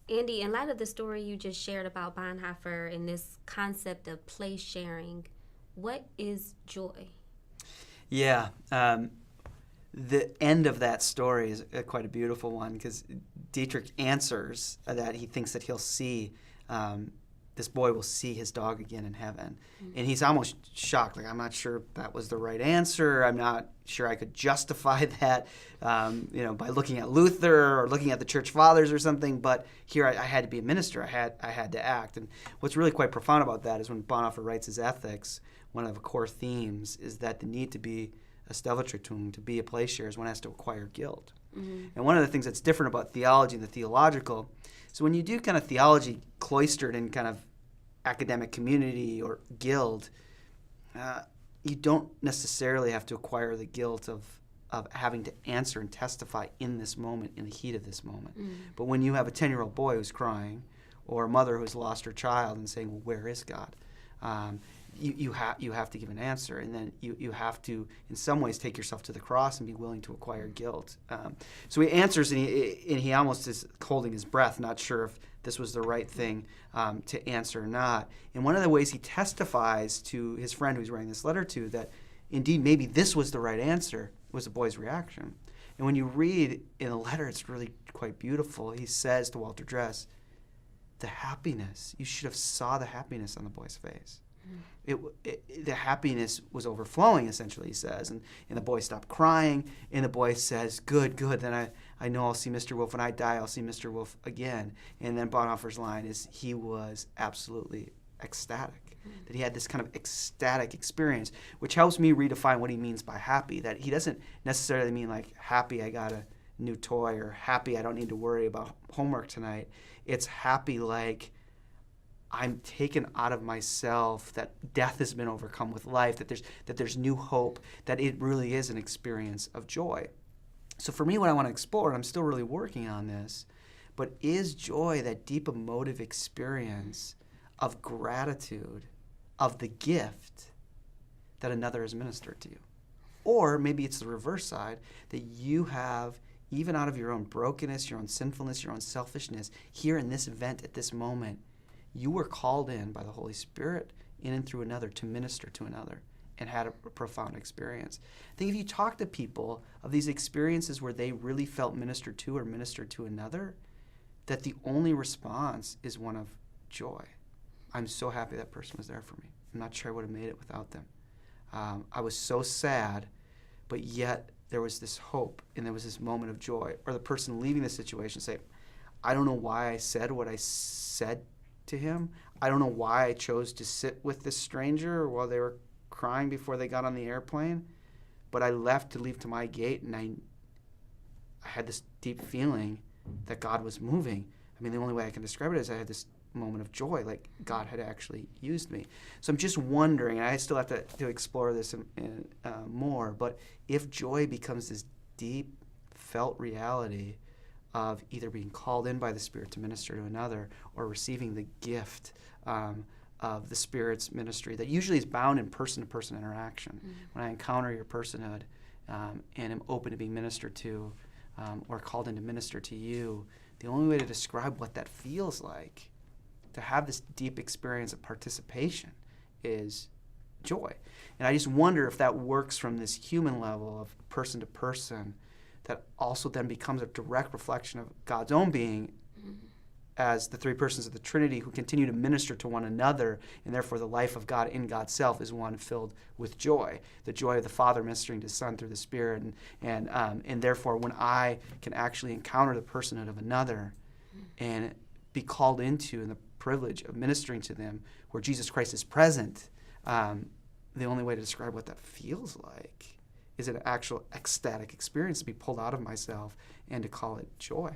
Andy, in light of the story you just shared about Bonhoeffer and this concept of place sharing, what is joy? Yeah, the end of that story is quite a beautiful one, because Dietrich answers that he thinks that he'll see, this boy will see his dog again in heaven. Mm-hmm. And he's almost shocked, like, I'm not sure that was the right answer. I'm not sure I could justify that, by looking at Luther or looking at the church fathers or something. But here I had to be a minister. I had to act. And what's really quite profound about that is when Bonhoeffer writes his Ethics, one of the core themes is that the need to be a Stellvertretung, to be a place sharer, is one has to acquire guilt. Mm-hmm. And one of the things that's different about theology and the theological, so when you do kind of theology cloistered in kind of academic community or guild, you don't necessarily have to acquire the guilt of having to answer and testify in this moment, in the heat of this moment. Mm. But when you have a 10-year-old boy who's crying, or a mother who's lost her child and saying, well, where is God? You have to give an answer, and then you have to, in some ways, take yourself to the cross and be willing to acquire guilt. So he answers, and he almost is holding his breath, not sure if this was the right thing to answer or not. And one of the ways he testifies to his friend who he's writing this letter to that, indeed, maybe this was the right answer, was the boy's reaction. And when you read in the letter, it's really quite beautiful. He says to Walter Dress, the happiness, you should have saw the happiness on the boy's face. The happiness was overflowing, essentially, he says. And the boy stopped crying, and the boy says, good, then I know I'll see Mr. Wolf. When I die, I'll see Mr. Wolf again. And then Bonhoeffer's line is, he was absolutely ecstatic, that he had this kind of ecstatic experience, which helps me redefine what he means by happy, that he doesn't necessarily mean like, happy I got a new toy, or happy I don't need to worry about homework tonight. It's happy like, I'm taken out of myself, that death has been overcome with life, that there's new hope, that it really is an experience of joy. So for me, what I want to explore, and I'm still really working on this, but is joy that deep emotive experience of gratitude, of the gift that another has ministered to you? Or maybe it's the reverse side, that you have, even out of your own brokenness, your own sinfulness, your own selfishness, here in this event at this moment, you were called in by the Holy Spirit in and through another to minister to another and had a profound experience. I think if you talk to people of these experiences where they really felt ministered to or ministered to another, that the only response is one of joy. I'm so happy that person was there for me. I'm not sure I would have made it without them. I was so sad, but yet there was this hope and there was this moment of joy. Or the person leaving the situation say, I don't know why I said what I said to him. I don't know why I chose to sit with this stranger while they were crying before they got on the airplane, but I left to leave to my gate, and I had this deep feeling that God was moving. I mean, the only way I can describe it is I had this moment of joy, like God had actually used me. So I'm just wondering, and I still have to explore this more, but if joy becomes this deep felt reality of either being called in by the Spirit to minister to another or receiving the gift of the Spirit's ministry that usually is bound in person-to-person interaction. Mm-hmm. When I encounter your personhood and am open to being ministered to or called in to minister to you, the only way to describe what that feels like, to have this deep experience of participation, is joy. And I just wonder if that works from this human level of person to person, that also then becomes a direct reflection of God's own being as the three persons of the Trinity who continue to minister to one another, and therefore the life of God in God's self is one filled with joy, the joy of the Father ministering to the Son through the Spirit, and therefore when I can actually encounter the personhood of another and be called into and the privilege of ministering to them where Jesus Christ is present, the only way to describe what that feels like is an actual ecstatic experience to be pulled out of myself and to call it joy.